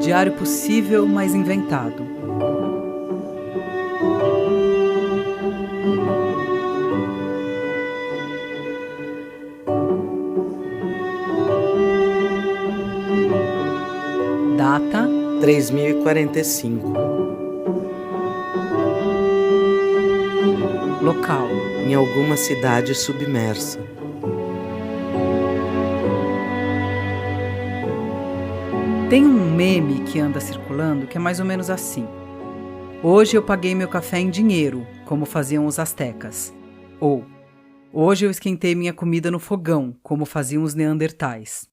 diário possível, mas inventado. Data, 3045. local, Em alguma cidade submersa. Tem um meme que anda circulando que é mais ou menos assim. Hoje eu paguei meu café em dinheiro, como faziam os astecas. Ou, hoje eu esquentei minha comida no fogão, como faziam os neandertais.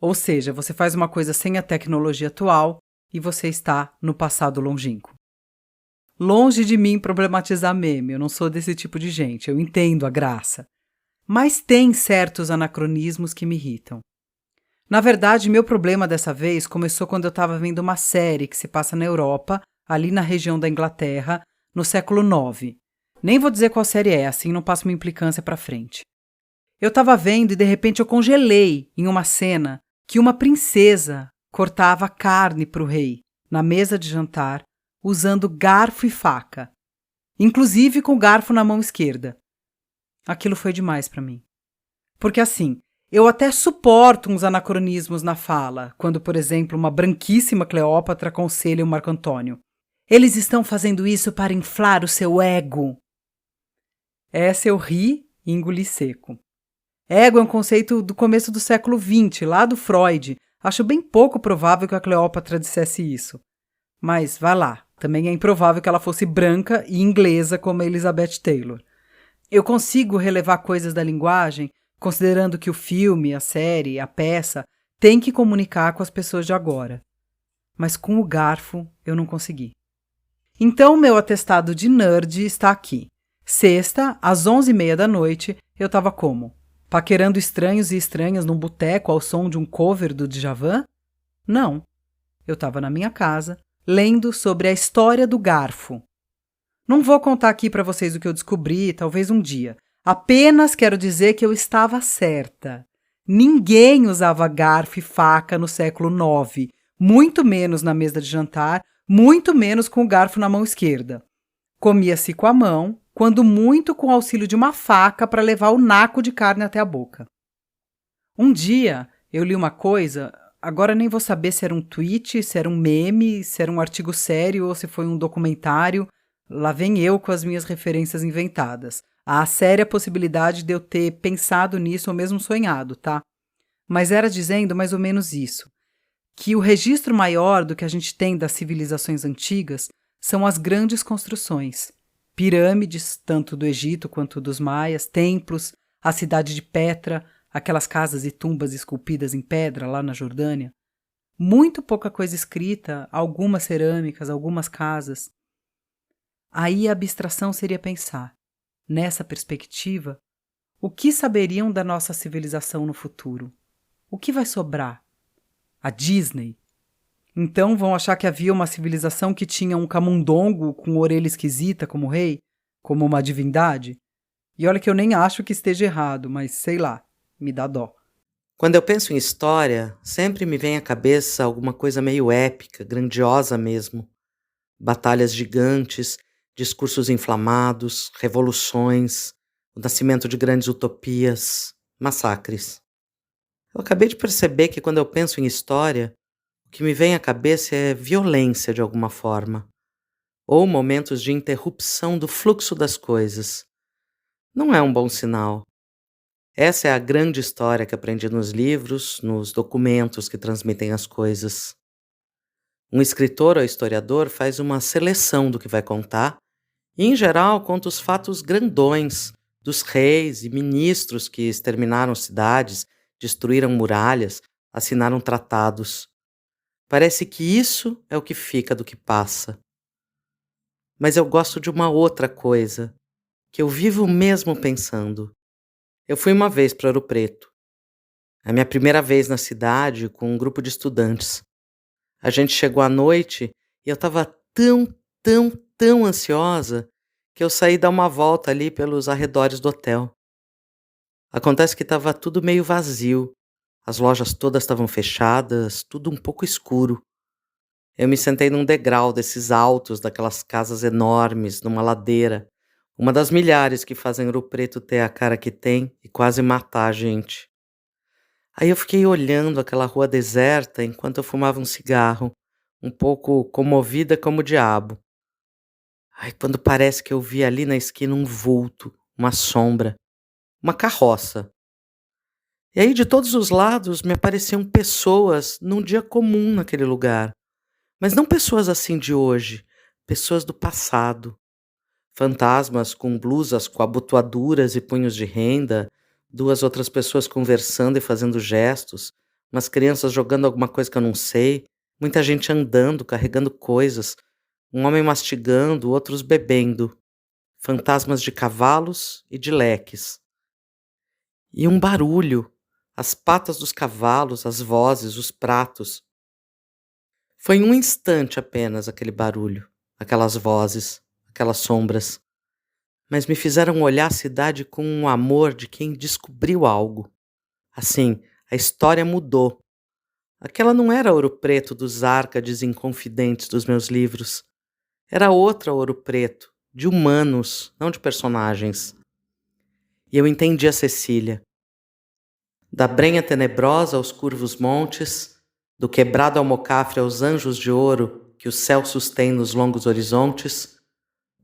Ou seja, você faz uma coisa sem a tecnologia atual e você está no passado longínquo. Longe de mim problematizar meme, eu não sou desse tipo de gente, eu entendo a graça. Mas tem certos anacronismos que me irritam. Na verdade, meu problema dessa vez começou quando eu estava vendo uma série que se passa na Europa, ali na região da Inglaterra, no século IX. Nem vou dizer qual série é, assim não passo minha implicância pra frente. Eu estava vendo e de repente eu congelei em uma cena que uma princesa cortava carne para o rei, na mesa de jantar, usando garfo e faca. Inclusive com o garfo na mão esquerda. Aquilo foi demais para mim. Porque assim, eu até suporto uns anacronismos na fala, quando, por exemplo, uma branquíssima Cleópatra aconselha o Marco Antônio. Eles estão fazendo isso para inflar o seu ego. Essa eu ri e engoli seco. Ego é um conceito do começo do século XX, lá do Freud. Acho bem pouco provável que a Cleópatra dissesse isso. Mas, vá lá, também é improvável que ela fosse branca e inglesa como a Elizabeth Taylor. Eu consigo relevar coisas da linguagem, considerando que o filme, a série, a peça, tem que comunicar com as pessoas de agora. Mas com o garfo, eu não consegui. Então, meu atestado de nerd está aqui. Sexta, às 11h30 da noite, eu estava como? Paquerando estranhos e estranhas num boteco ao som de um cover do Djavan? Não. Eu estava na minha casa, lendo sobre a história do garfo. Não vou contar aqui para vocês o que eu descobri, talvez um dia. Apenas quero dizer que eu estava certa. Ninguém usava garfo e faca no século IX, muito menos na mesa de jantar, muito menos com o garfo na mão esquerda. Comia-se com a mão, quando muito com o auxílio de uma faca para levar o naco de carne até a boca. Um dia eu li uma coisa, agora nem vou saber se era um tweet, se era um meme, se era um artigo sério ou se foi um documentário. Lá vem eu com as minhas referências inventadas. Há a séria possibilidade de eu ter pensado nisso ou mesmo sonhado, tá? Mas era dizendo mais ou menos isso, que o registro maior do que a gente tem das civilizações antigas são as grandes construções. Pirâmides, tanto do Egito quanto dos maias, templos, a cidade de Petra, aquelas casas e tumbas esculpidas em pedra lá na Jordânia. Muito pouca coisa escrita, algumas cerâmicas, algumas casas. Aí a abstração seria pensar, nessa perspectiva, o que saberiam da nossa civilização no futuro? O que vai sobrar? A Disney? Então vão achar que havia uma civilização que tinha um camundongo com orelha esquisita como rei, como uma divindade? E olha que eu nem acho que esteja errado, mas sei lá, me dá dó. Quando eu penso em história, sempre me vem à cabeça alguma coisa meio épica, grandiosa mesmo. Batalhas gigantes, discursos inflamados, revoluções, o nascimento de grandes utopias, massacres. Eu acabei de perceber que quando eu penso em história, o que me vem à cabeça é violência de alguma forma, ou momentos de interrupção do fluxo das coisas. Não é um bom sinal. Essa é a grande história que aprendi nos livros, nos documentos que transmitem as coisas. Um escritor ou historiador faz uma seleção do que vai contar e, em geral, conta os fatos grandões dos reis e ministros que exterminaram cidades, destruíram muralhas, assinaram tratados. Parece que isso é o que fica do que passa. Mas eu gosto de uma outra coisa, que eu vivo mesmo pensando. Eu fui uma vez para Ouro Preto. É a minha primeira vez na cidade com um grupo de estudantes. A gente chegou à noite e eu estava tão ansiosa que eu saí dar uma volta ali pelos arredores do hotel. Acontece que estava tudo meio vazio. As lojas todas estavam fechadas, tudo um pouco escuro. Eu me sentei num degrau desses altos, daquelas casas enormes, numa ladeira, uma das milhares que fazem Ouro Preto ter a cara que tem e quase matar a gente. Aí eu fiquei olhando aquela rua deserta enquanto eu fumava um cigarro, um pouco comovida como o diabo. Ai, quando parece que eu vi ali na esquina um vulto, uma sombra, uma carroça. E aí de todos os lados me apareciam pessoas num dia comum naquele lugar. Mas não pessoas assim de hoje, pessoas do passado. Fantasmas com blusas com abotoaduras e punhos de renda, duas outras pessoas conversando e fazendo gestos, umas crianças jogando alguma coisa que eu não sei, muita gente andando, carregando coisas, um homem mastigando, outros bebendo, fantasmas de cavalos e de leques. E um barulho, as patas dos cavalos, as vozes, os pratos. Foi em um instante apenas aquele barulho, aquelas vozes, aquelas sombras, mas me fizeram olhar a cidade com um amor de quem descobriu algo. Assim, a história mudou. Aquela não era Ouro Preto dos Árcades inconfidentes dos meus livros. Era outra Ouro Preto, de humanos, não de personagens. E eu entendi a Cecília. Da brenha tenebrosa aos curvos montes, do quebrado almocafre aos anjos de ouro que o céu sustém nos longos horizontes,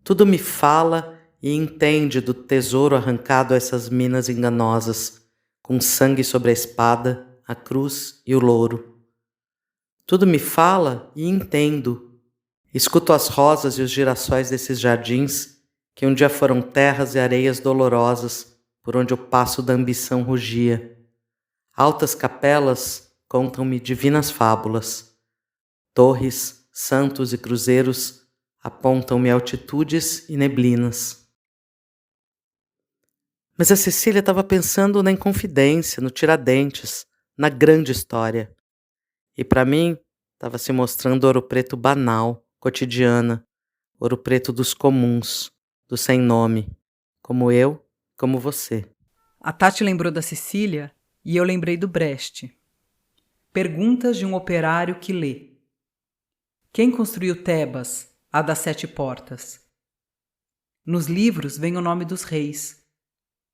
tudo me fala e entende do tesouro arrancado a essas minas enganosas, com sangue sobre a espada, a cruz e o louro. Tudo me fala e entendo. Escuto as rosas e os girassóis desses jardins, que um dia foram terras e areias dolorosas, por onde o passo da ambição rugia. Altas capelas contam-me divinas fábulas. Torres, santos e cruzeiros apontam-me altitudes e neblinas. Mas a Cecília estava pensando na Inconfidência, no Tiradentes, na grande história. E para mim, estava se mostrando Ouro Preto banal, cotidiana, Ouro Preto dos comuns, do sem nome, como eu, como você. A Tati lembrou da Cecília e eu lembrei do Brecht. Perguntas de um operário que lê. Quem construiu Tebas, a das 7 portas? Nos livros vem o nome dos reis.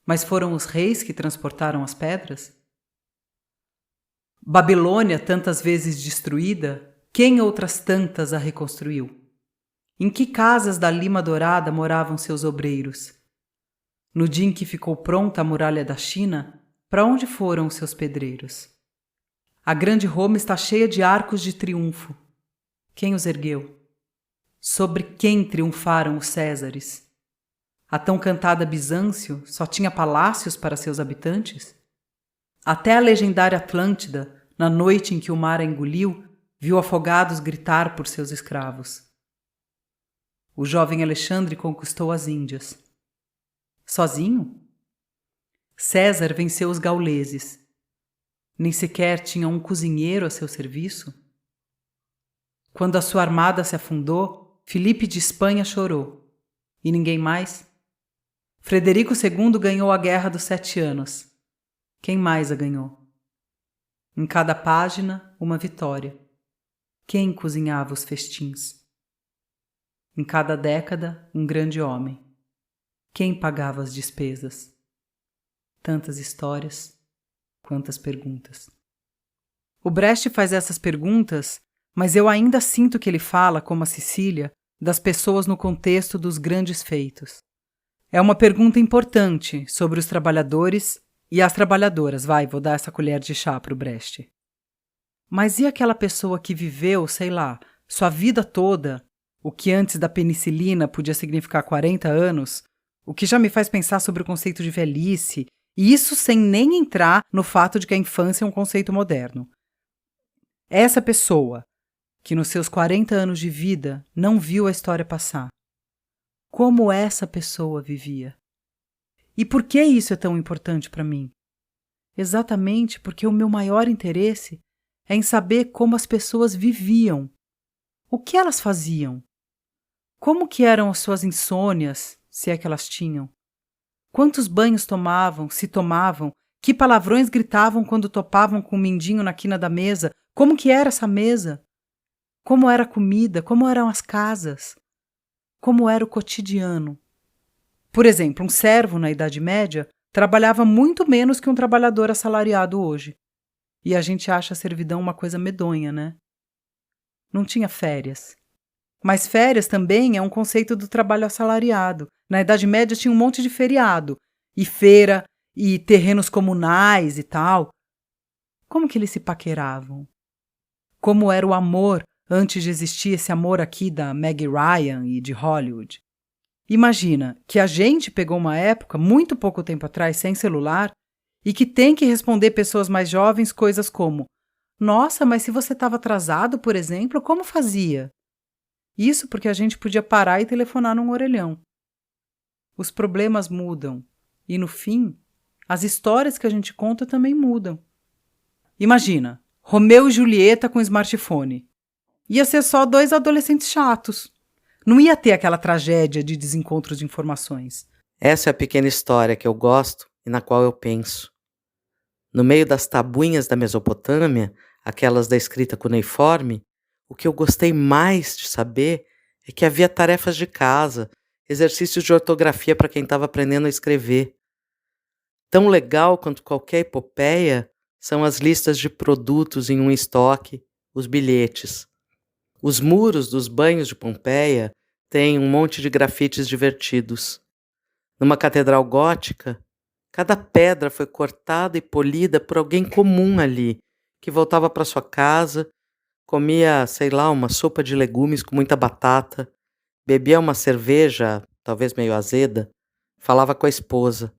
Mas foram os reis que transportaram as pedras? Babilônia, tantas vezes destruída, quem outras tantas a reconstruiu? Em que casas da Lima Dourada moravam seus obreiros? No dia em que ficou pronta a muralha da China, para onde foram os seus pedreiros? A grande Roma está cheia de arcos de triunfo. Quem os ergueu? Sobre quem triunfaram os Césares? A tão cantada Bizâncio só tinha palácios para seus habitantes? Até a legendária Atlântida, na noite em que o mar a engoliu, viu afogados gritar por seus escravos. O jovem Alexandre conquistou as Índias. Sozinho? César venceu os gauleses. Nem sequer tinha um cozinheiro a seu serviço? Quando a sua armada se afundou, Filipe de Espanha chorou. E ninguém mais? Frederico II ganhou a Guerra dos 7 Anos. Quem mais a ganhou? Em cada página, uma vitória. Quem cozinhava os festins? Em cada década, um grande homem. Quem pagava as despesas? Tantas histórias, quantas perguntas. O Brecht faz essas perguntas, mas eu ainda sinto que ele fala, como a Cecília, das pessoas no contexto dos grandes feitos. É uma pergunta importante sobre os trabalhadores e as trabalhadoras. Vou dar essa colher de chá para o Brecht. Mas e aquela pessoa que viveu, sei lá, sua vida toda, o que antes da penicilina podia significar 40 anos, o que já me faz pensar sobre o conceito de velhice, e isso sem nem entrar no fato de que a infância é um conceito moderno. Essa pessoa, que nos seus 40 anos de vida não viu a história passar, como essa pessoa vivia? E por que isso é tão importante para mim? Exatamente porque o meu maior interesse é em saber como as pessoas viviam. O que elas faziam? Como que eram as suas insônias, se é que elas tinham? Quantos banhos tomavam, se tomavam? Que palavrões gritavam quando topavam com o mindinho na quina da mesa? Como que era essa mesa? Como era a comida, como eram as casas, como era o cotidiano. Por exemplo, um servo na Idade Média trabalhava muito menos que um trabalhador assalariado hoje. E a gente acha a servidão uma coisa medonha, né? Não tinha férias. Mas férias também é um conceito do trabalho assalariado. Na Idade Média tinha um monte de feriado, e feira, e terrenos comunais e tal. Como que eles se paqueravam? Como era o amor antes de existir esse amor aqui da Meg Ryan e de Hollywood? Imagina que a gente pegou uma época, muito pouco tempo atrás, sem celular, e que tem que responder pessoas mais jovens coisas como: nossa, mas se você estava atrasado, por exemplo, como fazia? Isso porque a gente podia parar e telefonar num orelhão. Os problemas mudam e, no fim, as histórias que a gente conta também mudam. Imagina, Romeu e Julieta com smartphone. Ia ser só 2 adolescentes chatos. Não ia ter aquela tragédia de desencontros de informações. Essa é a pequena história que eu gosto e na qual eu penso. No meio das tabuinhas da Mesopotâmia, aquelas da escrita cuneiforme, o que eu gostei mais de saber é que havia tarefas de casa, exercícios de ortografia para quem estava aprendendo a escrever. Tão legal quanto qualquer epopeia são as listas de produtos em um estoque, os bilhetes. Os muros dos banhos de Pompeia têm um monte de grafites divertidos. Numa catedral gótica, cada pedra foi cortada e polida por alguém comum ali, que voltava para sua casa, comia, sei lá, uma sopa de legumes com muita batata, bebia uma cerveja, talvez meio azeda, falava com a esposa.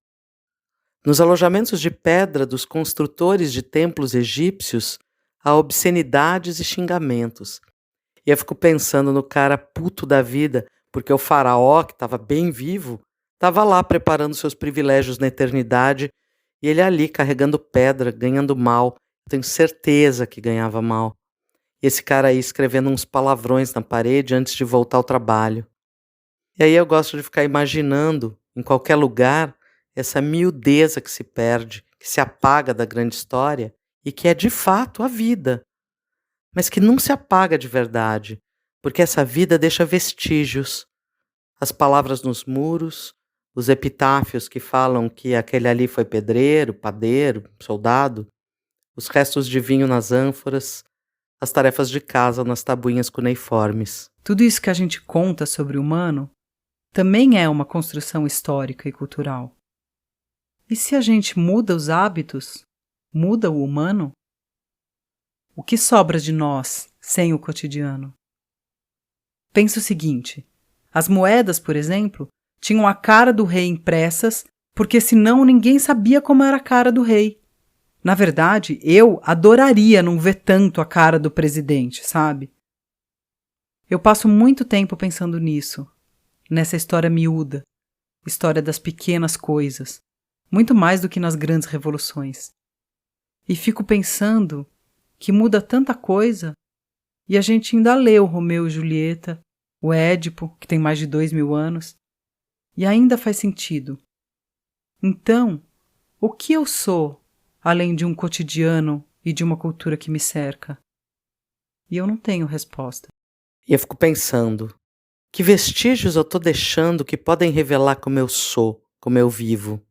Nos alojamentos de pedra dos construtores de templos egípcios, há obscenidades e xingamentos. E eu fico pensando no cara puto da vida, porque o faraó, que estava bem vivo, estava lá preparando seus privilégios na eternidade, e ele ali carregando pedra, ganhando mal. Eu tenho certeza que ganhava mal. E esse cara aí escrevendo uns palavrões na parede antes de voltar ao trabalho. E aí eu gosto de ficar imaginando, em qualquer lugar, essa miudeza que se perde, que se apaga da grande história e que é de fato a vida. Mas que não se apaga de verdade, porque essa vida deixa vestígios. As palavras nos muros, os epitáfios que falam que aquele ali foi pedreiro, padeiro, soldado, os restos de vinho nas ânforas, as tarefas de casa nas tabuinhas cuneiformes. Tudo isso que a gente conta sobre o humano também é uma construção histórica e cultural. E se a gente muda os hábitos, muda o humano? O que sobra de nós sem o cotidiano? Pensa o seguinte: as moedas, por exemplo, tinham a cara do rei impressas, porque senão ninguém sabia como era a cara do rei. Na verdade, eu adoraria não ver tanto a cara do presidente, sabe? Eu passo muito tempo pensando nisso, nessa história miúda, história das pequenas coisas, muito mais do que nas grandes revoluções. E fico pensando que muda tanta coisa e a gente ainda lê o Romeu e Julieta, o Édipo, que tem mais de 2000 anos, e ainda faz sentido. Então, o que eu sou, além de um cotidiano e de uma cultura que me cerca? E eu não tenho resposta. E eu fico pensando, que vestígios eu estou deixando que podem revelar como eu sou, como eu vivo?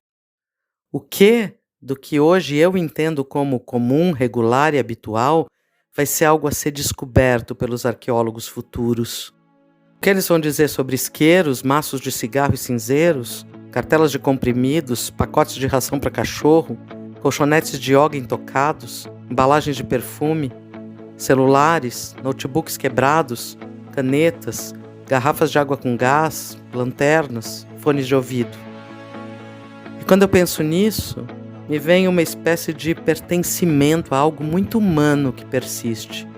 O que do que hoje eu entendo como comum, regular e habitual vai ser algo a ser descoberto pelos arqueólogos futuros? O que eles vão dizer sobre isqueiros, maços de cigarro e cinzeiros, cartelas de comprimidos, pacotes de ração para cachorro, colchonetes de yoga intocados, embalagens de perfume, celulares, notebooks quebrados, canetas, garrafas de água com gás, lanternas, fones de ouvido? E quando eu penso nisso, me vem uma espécie de pertencimento a algo muito humano que persiste.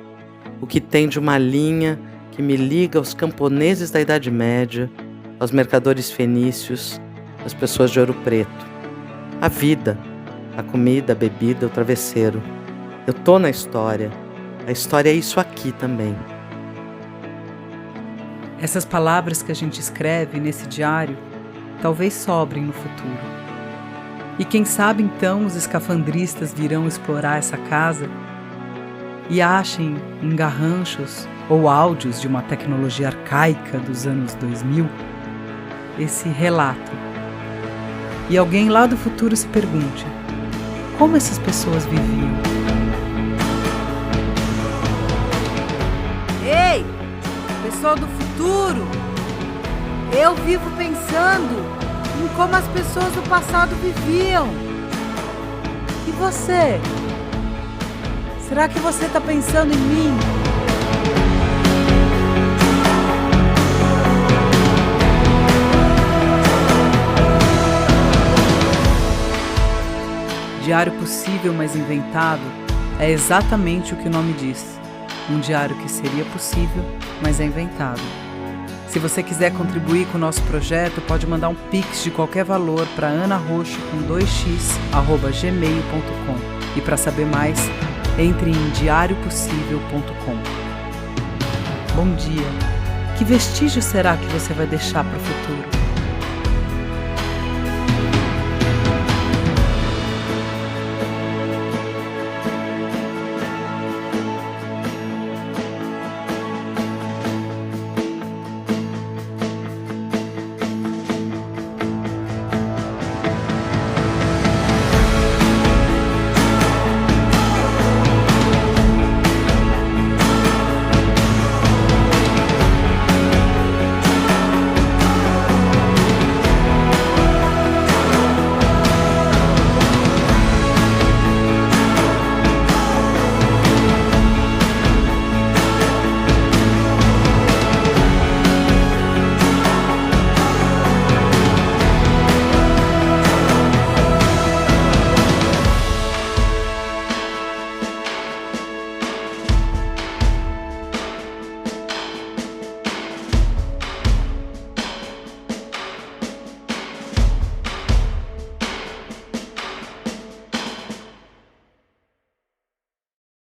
O que tem de uma linha que me liga aos camponeses da Idade Média, aos mercadores fenícios, às pessoas de Ouro Preto. A vida, a comida, a bebida, o travesseiro. Eu tô na história. A história é isso aqui também. Essas palavras que a gente escreve nesse diário talvez sobrem no futuro. E quem sabe então os escafandristas virão explorar essa casa e achem em garranchos ou áudios de uma tecnologia arcaica dos anos 2000, esse relato. E alguém lá do futuro se pergunte: como essas pessoas viviam? Ei, pessoal do futuro! Eu vivo pensando em como as pessoas do passado viviam. E você? Será que você está pensando em mim? Diário possível, mas inventado, é exatamente o que o nome diz. Um diário que seria possível, mas é inventado. Se você quiser contribuir com o nosso projeto, pode mandar um pix de qualquer valor para anaroxo2x@gmail.com. E para saber mais, entre em diariopossível.com. Bom dia! Que vestígio será que você vai deixar para o futuro?